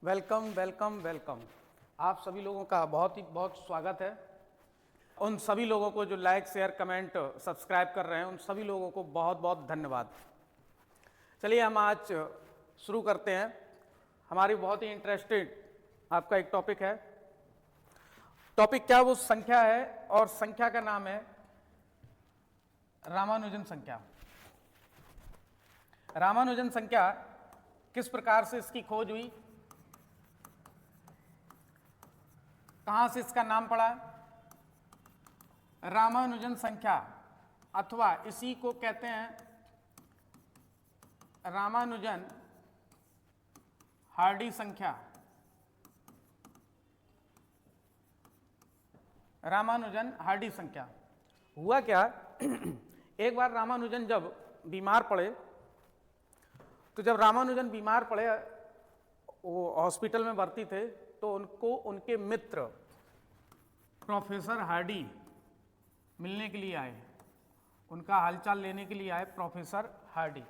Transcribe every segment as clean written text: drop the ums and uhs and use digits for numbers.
Welcome welcome welcome. आप सभी लोगों का बहुत स्वागत है। उन सभी लोगों को जो लाइक शेयर कमेंट सब्सक्राइब कर रहे हैं, उन सभी लोगों को बहुत बहुत धन्यवाद। चलिए हम आज शुरू करते हैं। हमारी बहुत ही इंटरेस्टेड आपका एक टॉपिक है। टॉपिक क्या, वो संख्या है और संख्या का नाम है रामानुजन संख्या। रामानुजन संख्या किस प्रकार से इसकी खोज हुई, कहां से इसका नाम पड़ा? रामानुजन संख्या अथवा इसी को कहते हैं रामानुजन हार्डी संख्या। रामानुजन हार्डी संख्या हुआ क्या? एक बार रामानुजन जब बीमार पड़े, तो जब रामानुजन बीमार पड़े, वो हॉस्पिटल में भर्ती थे, तो उनको उनके मित्र प्रोफेसर हार्डी मिलने के लिए आए। उनका हालचाल लेने के लिए आए प्रोफेसर हार्डी।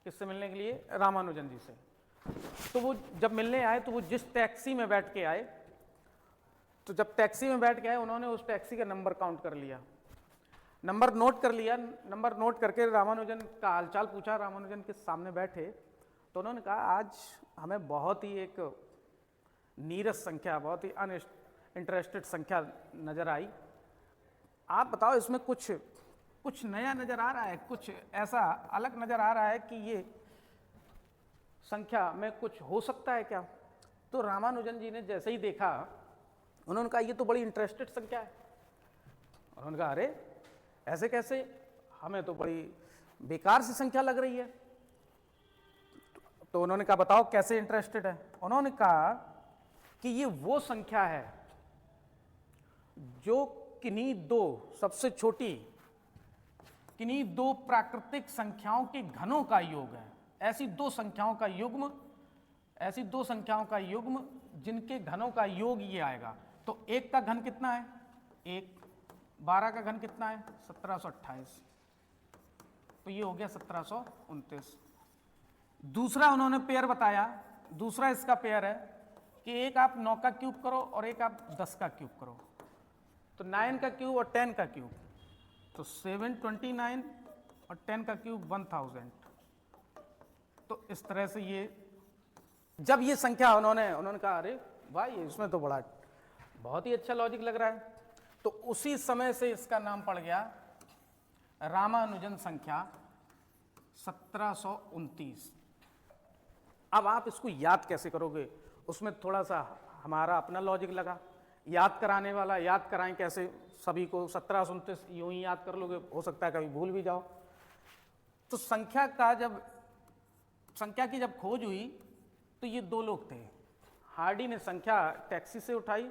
किससे मिलने के लिए? रामानुजन जी से। तो वो जब मिलने आए तो वो जिस टैक्सी में बैठ के आए, तो जब टैक्सी में बैठ के आए, उन्होंने उस टैक्सी का नंबर काउंट कर लिया, नंबर नोट कर लिया। नंबर नोट करके रामानुजन का हालचाल पूछा। रामानुजन के सामने बैठे तो उन्होंने कहा, आज हमें बहुत ही एक नीरस संख्या, बहुत ही अनइंटरेस्टेड संख्या नजर आई। आप बताओ, इसमें कुछ नया नजर आ रहा है, कुछ ऐसा अलग नजर आ रहा है कि ये संख्या में कुछ हो सकता है क्या? तो रामानुजन जी ने जैसे ही देखा, उन्होंने कहा, ये तो बड़ी इंटरेस्टेड संख्या है। उन्होंने कहा, अरे ऐसे कैसे, हमें तो बड़ी बेकार सी संख्या लग रही है। तो उन्होंने कहा, बताओ कैसे इंटरेस्टेड है? उन्होंने कहा कि ये वो संख्या है जो किन्हीं दो, सबसे छोटी किन्हीं दो प्राकृतिक संख्याओं के घनों का योग है। ऐसी दो संख्याओं का युग्म जिनके घनों का योग ये आएगा। तो एक का घन कितना है? एक। 12 का घन कितना है? 1728। तो ये हो गया 1729। दूसरा उन्होंने पेयर बताया। दूसरा इसका पेयर है कि एक आप 9 का क्यूब करो और एक आप 10 का क्यूब करो। तो 9 का क्यूब और 10 का क्यूब, तो 729 और 10 का क्यूब 1000। तो इस तरह से ये, जब ये संख्या उन्होंने कहा, अरे भाई इसमें तो बड़ा बहुत ही अच्छा लॉजिक लग रहा है। तो उसी समय से इसका नाम पड़ गया रामानुजन संख्या 1729। अब आप इसको याद कैसे करोगे? उसमें थोड़ा सा हमारा अपना लॉजिक लगा। याद कराने वाला याद कराएं कैसे सभी को? 1729 यूं ही याद कर लोगे, हो सकता है कभी भूल भी जाओ। तो संख्या की जब खोज हुई, तो ये दो लोग थे। हार्डी ने संख्या टैक्सी से उठाई,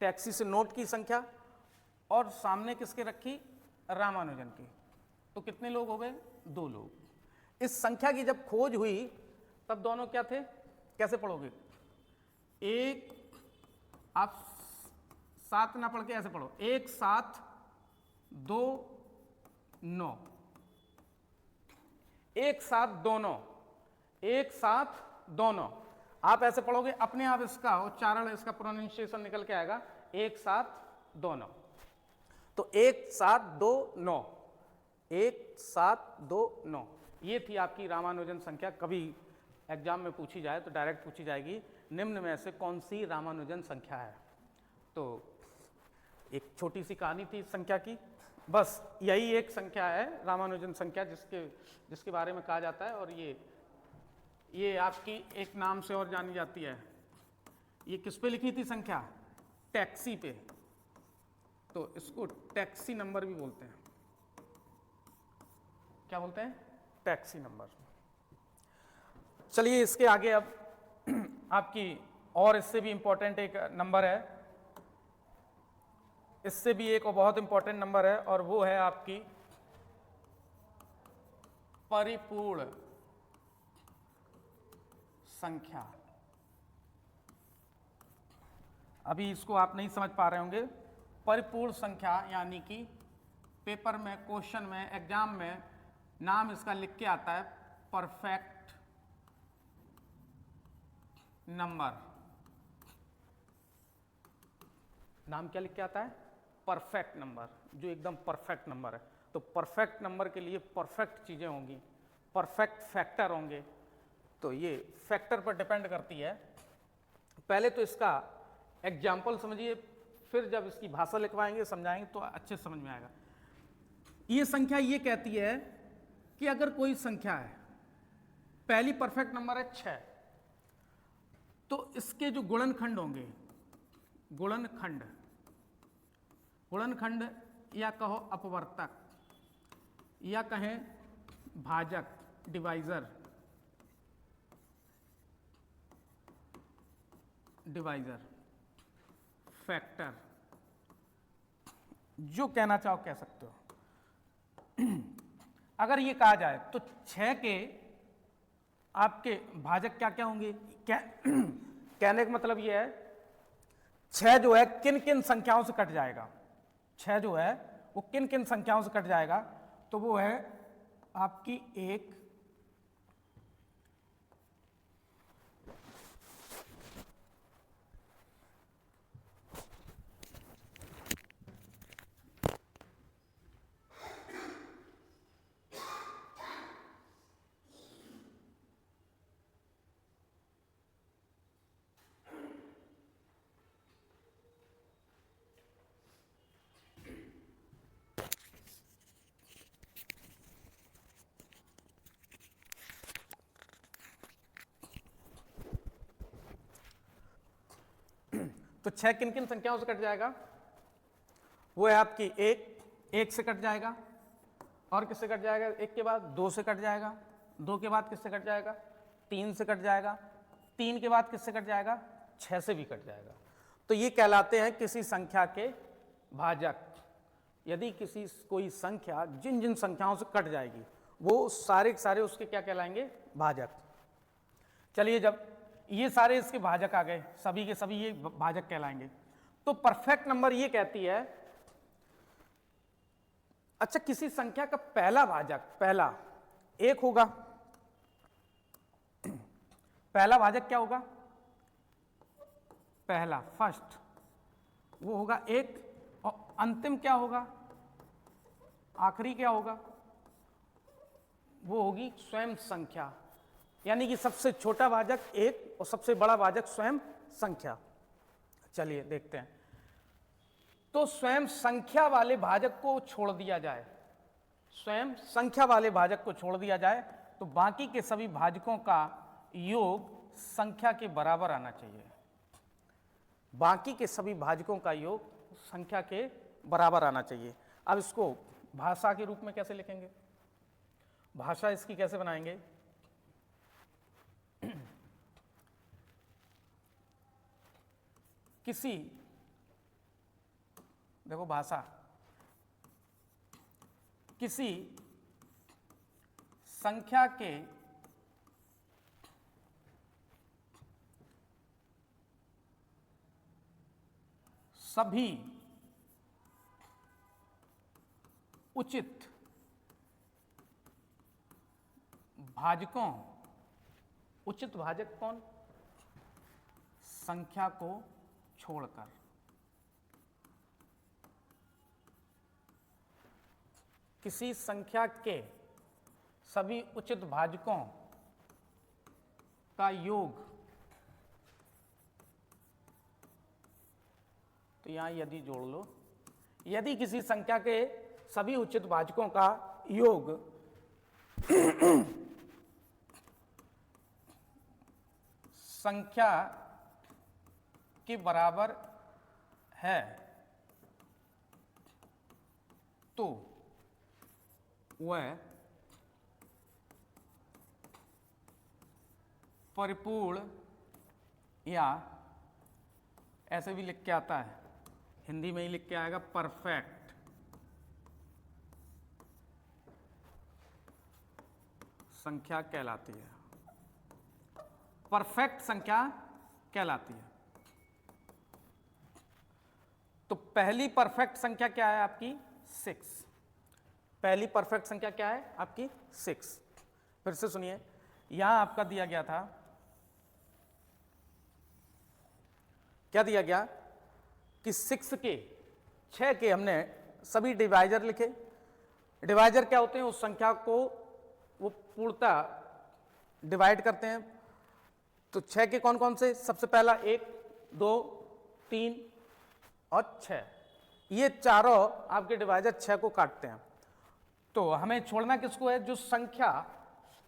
टैक्सी से नोट की संख्या, और सामने किसके रखी? रामानुजन की। तो कितने लोग हो गए? दो लोग। इस संख्या की जब खोज हुई, तब दोनों क्या थे? कैसे पढ़ोगे? एक, आप 7 ना पढ़ के ऐसे पढ़ो, 1 7 2 9। 1 7 2 9, 1 7 2 9। आप ऐसे पढ़ोगे, अपने आप इसका उच्चारण, इसका प्रोनाउंसिएशन निकल के आएगा 1 7 2 9। तो 1 7 2 9, 1 7 2 9, ये थी आपकी रामानुजन संख्या। कभी एग्जाम में पूछी जाए तो डायरेक्ट पूछी जाएगी, निम्न में से कौन सी रामानुजन संख्या है? तो एक छोटी सी कहानी थी इस संख्या की। बस यही एक संख्या है रामानुजन संख्या, जिसके बारे में कहा जाता है। और ये आपकी एक नाम से और जानी जाती है। ये किस पे लिखी थी संख्या? टैक्सी पे। तो इसको टैक्सी नंबर भी बोलते हैं। क्या बोलते हैं? Taxi number. चलिए इसके आगे अब आपकी और इससे भी इंपॉर्टेंट एक नंबर है, इससे भी एक बहुत इंपॉर्टेंट नंबर है, और वो है आपकी परिपूर्ण संख्या। अभी इसको आप नहीं समझ पा रहे होंगे। परिपूर्ण संख्या यानी कि पेपर में, क्वेश्चन में, एग्जाम में नाम इसका लिख के आता है परफेक्ट नंबर, नाम क्या लिख के आता है? परफेक्ट नंबर, जो एकदम परफेक्ट नंबर है। तो परफेक्ट नंबर के लिए परफेक्ट चीजें होंगी, परफेक्ट फैक्टर होंगे। तो ये फैक्टर पर डिपेंड करती है। पहले तो इसका एग्जाम्पल समझिए, फिर जब इसकी भाषा लिखवाएंगे समझाएंगे तो अच्छे से समझ में आएगा। ये संख्या ये कहती है कि अगर कोई संख्या है, पहली परफेक्ट नंबर है 6, तो इसके जो गुणनखंड होंगे, गुणनखंड, गुणनखंड या कहो अपवर्तक या कहें भाजक, डिवाइजर, डिवाइजर, फैक्टर, जो कहना चाहो कह सकते हो। अगर ये कहा जाए तो 6 के आपके भाजक क्या क्या होंगे? कहने का मतलब ये है 6 जो है किन किन संख्याओं से कट जाएगा, 6 जो है वो किन किन संख्याओं से कट जाएगा? तो वो है आपकी 1, तो 6 किन किन संख्याओं से कट जाएगा? वो है आपकी 1 से कट जाएगा, और किससे कट जाएगा? 1 के बाद 2 से कट जाएगा, 2 के बाद किससे कट जाएगा? 3 से कट जाएगा, 3 के बाद किससे कट जाएगा? 6 से भी कट जाएगा। तो ये कहलाते हैं किसी संख्या के भाजक। यदि किसी कोई संख्या जिन जिन संख्याओं से कट जाएगी वो सारे के सारे उसके क्या कहलाएंगे? भाजक। चलिए, जब ये सारे इसके भाजक आ गए, सभी के सभी ये भाजक कहलाएंगे। तो परफेक्ट नंबर ये कहती है, अच्छा किसी संख्या का पहला भाजक, पहला 1 होगा, पहला भाजक क्या होगा? पहला, फर्स्ट, वो होगा 1, और अंतिम क्या होगा? आखिरी क्या होगा? वो होगी स्वयं संख्या। यानी कि सबसे छोटा भाजक 1 और सबसे बड़ा भाजक स्वयं संख्या। चलिए देखते हैं। तो स्वयं संख्या वाले भाजक को छोड़ दिया जाए, स्वयं संख्या वाले भाजक को छोड़ दिया जाए, तो बाकी के सभी भाजकों का योग संख्या के बराबर आना चाहिए। बाकी के सभी भाजकों का योग संख्या के बराबर आना चाहिए। अब इसको भाषा के रूप में कैसे लिखेंगे? भाषा इसकी कैसे बनाएंगे? किसी, देखो भाषा, किसी संख्या के सभी उचित भाजकों, उचित भाजक कौन? संख्या को छोड़कर। किसी संख्या के सभी उचित भाजकों का योग, तो यहां यदि जोड़ लो, यदि किसी संख्या के सभी उचित भाजकों का योग संख्या के बराबर है, तो वह परिपूर्ण, या ऐसे भी लिख के आता है, हिंदी में ही लिख के आएगा परफेक्ट संख्या कहलाती है। परफेक्ट संख्या कहलाती है। तो पहली परफेक्ट संख्या क्या है आपकी? 6। पहली परफेक्ट संख्या क्या है आपकी? 6। फिर से सुनिए, यहां आपका दिया गया था क्या दिया गया कि 6 के हमने सभी डिवाइजर लिखे। डिवाइजर क्या होते हैं, उस संख्या को वो पूर्णतः डिवाइड करते हैं। तो 6 के कौन कौन से, सबसे पहला 1, 2, 3 और 6, ये चारों आपके डिवाइजर 6 को काटते हैं। तो हमें छोड़ना किसको है,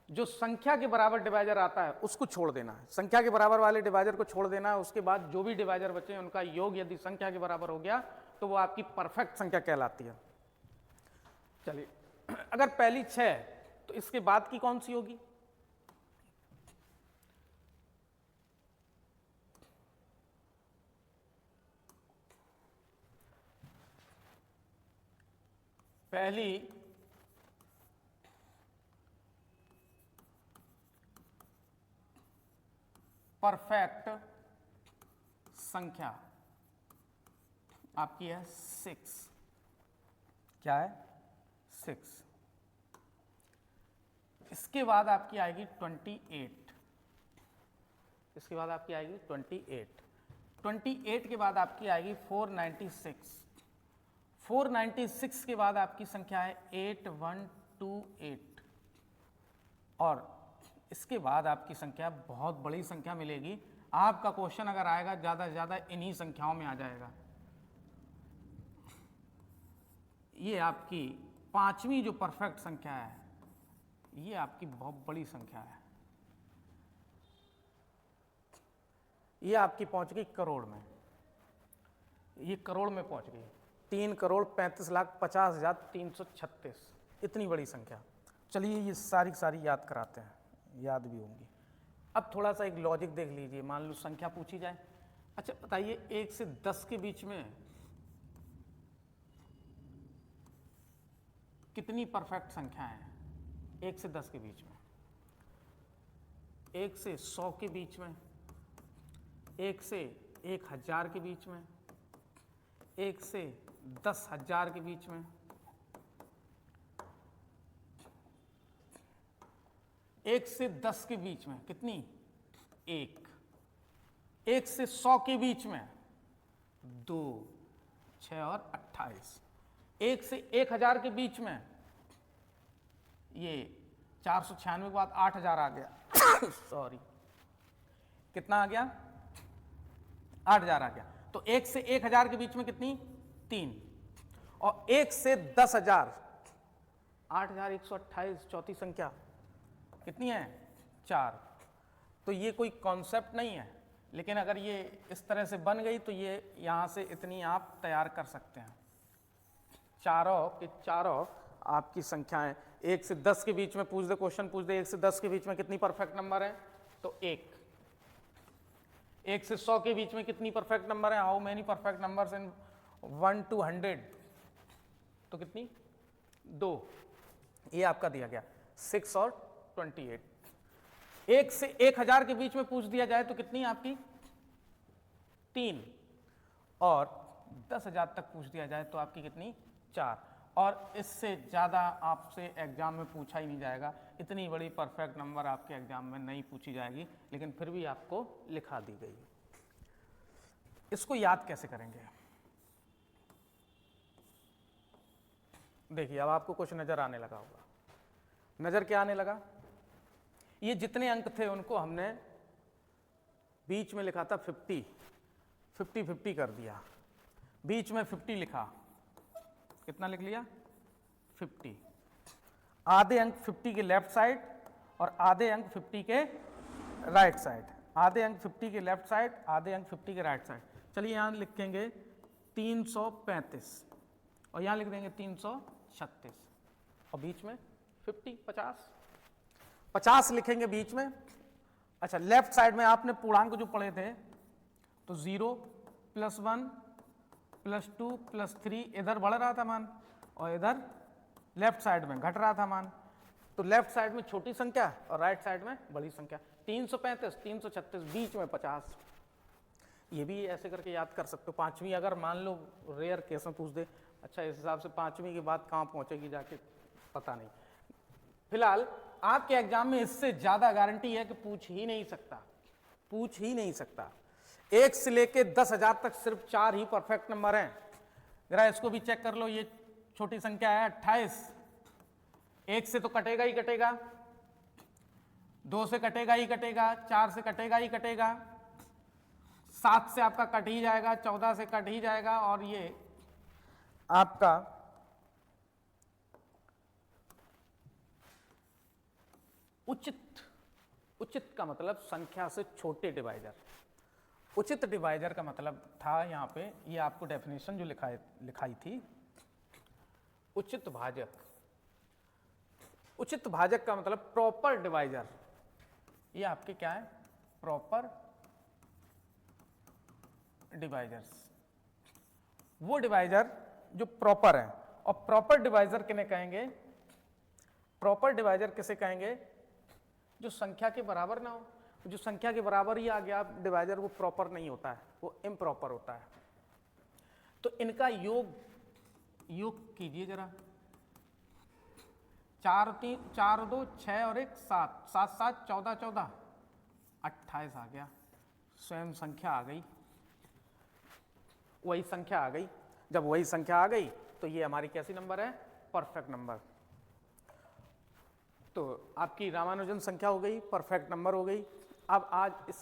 जो संख्या के बराबर डिवाइजर आता है उसको छोड़ देना है, संख्या के बराबर वाले डिवाइजर को छोड़ देना है। उसके बाद जो भी डिवाइजर बचे हैं उनका योग यदि संख्या के बराबर हो गया तो वो आपकी परफेक्ट संख्या कहलाती है। चलिए, अगर पहली 6 तो इसके बाद की कौन सी होगी, पहली परफेक्ट संख्या आपकी है 6। क्या है, 6। इसके बाद आपकी आएगी 28। इसके बाद आपकी आएगी 28। 28 के बाद आपकी आएगी 496। 496 के बाद आपकी संख्या है 8128। और इसके बाद आपकी संख्या बहुत बड़ी संख्या मिलेगी। आपका क्वेश्चन अगर आएगा ज़्यादा से ज़्यादा इन्हीं संख्याओं में आ जाएगा। ये आपकी 5वीं जो परफेक्ट संख्या है, ये आपकी बहुत बड़ी संख्या है। ये आपकी पहुंच गई करोड़ में, ये करोड़ में पहुंच गई, 3,35,50,336, इतनी बड़ी संख्या। चलिए ये सारी याद कराते हैं, याद भी होंगी। अब थोड़ा सा एक लॉजिक देख लीजिए, मान लो संख्या पूछी जाए। अच्छा बताइए, 1 से 10 के बीच में कितनी परफेक्ट संख्या है? 1 से 10 के बीच में, 1 से 100 के बीच में, 1 से 1000 के बीच में, 1 से 10,000 के बीच में, 1 से 10 के बीच में कितनी? 1। 1 से 100 के बीच में 2, 6 और 28। 1 से 1000 के बीच में ये 496 के बाद 8000 आ गया सॉरी, कितना आ गया? 8000 आ गया। तो 1 से 1000 के बीच में कितनी? 3। और 1 से 10,000, 8128, चौथी संख्या कितनी है? 4। तो ये कोई कॉन्सेप्ट नहीं है, लेकिन अगर ये इस तरह से बन गई तो ये यहाँ से इतनी आप तैयार कर सकते हैं। चारों के चारों आपकी संख्याएं 1 से 10 के बीच में पूछ दे, क्वेश्चन पूछ दे 1 से 10 के बीच में कितनी परफेक्ट नंबर है, तो 1। 1 से 100 के बीच में कितनी परफेक्ट नंबर है, how many perfect numbers in 1 to 100, तो कितनी? 2। ये आपका दिया गया 6 और 28। 1 से 1000 के बीच में पूछ दिया जाए तो कितनी आपकी? 3। और 10,000 तक पूछ दिया जाए तो आपकी कितनी? 4। और इससे ज़्यादा आपसे एग्जाम में पूछा ही नहीं जाएगा। इतनी बड़ी परफेक्ट नंबर आपके एग्जाम में नहीं पूछी जाएगी, लेकिन फिर भी आपको लिखा दी गई। इसको याद कैसे करेंगे? देखिए, अब आपको कुछ नज़र आने लगा होगा। नज़र क्या आने लगा? ये जितने अंक थे उनको हमने बीच में लिखा था 50, 50 कर दिया, बीच में 50 लिखा, कितना लिख लिया? 50। आधे अंक 50 के लेफ्ट साइड और आधे अंक 50 के राइट साइड, आधे अंक 50 के लेफ्ट साइड, आधे अंक 50 के राइट साइड। चलिए यहाँ लिखेंगे 335 और यहाँ लिख देंगे 336 और बीच में 50, 50 लिखेंगे बीच में। अच्छा, लेफ्ट साइड में आपने पूर्णांक जो पढ़े थे तो 0 +1 +2 +3 इधर बढ़ रहा था मान और इधर लेफ्ट साइड में घट रहा था मान। तो लेफ्ट साइड में छोटी संख्या और राइट साइड में बड़ी संख्या। 335, 336, बीच में 50। ये भी ऐसे करके याद कर सकते हो। 5वीं अगर मान लो रेयर केस में पूछ दे, अच्छा इस हिसाब से 5वीं के बाद कहाँ पहुँचेगी जाके पता नहीं। फिलहाल आपके एग्जाम में इससे ज़्यादा गारंटी है कि पूछ ही नहीं सकता, पूछ ही नहीं सकता। 1 से लेके 10,000 तक सिर्फ 4 ही परफेक्ट नंबर हैं। जरा इसको भी चेक कर लो, ये छोटी संख्या है 28, 1 से तो कटेगा ही कटेगा, 2 से कटेगा ही कटेगा, 4 से कटेगा ही कटेगा, 7 से आपका कट ही जाएगा, 14 से कट ही जाएगा, और ये आपका उचित का मतलब संख्या से छोटे डिवाइजर। उचित डिवाइजर का मतलब था यहाँ पे, ये आपको डेफिनेशन जो लिखाई थी, उचित भाजक। उचित भाजक का मतलब प्रॉपर डिवाइजर। ये आपके क्या है? Proper divisors. वो डिवाइजर जो प्रॉपर है। और प्रॉपर डिवाइजर किन्हें कहेंगे? प्रॉपर डिवाइजर किसे कहेंगे? जो संख्या के बराबर ना हो। जो संख्या के बराबर ही आ गया डिवाइजर, वो प्रॉपर नहीं होता है, वो इम्प्रॉपर होता है। तो इनका योग कीजिए जरा। 4 2 6 और 1 7, 7 7 14 14 28 आ गया। स्वयं संख्या आ गई, वही संख्या आ गई। जब वही संख्या आ गई तो ये हमारी कैसी नंबर है? Perfect number. तो आपकी रामानुजन संख्या हो गई, परफेक्ट नंबर हो गई। अब आज इस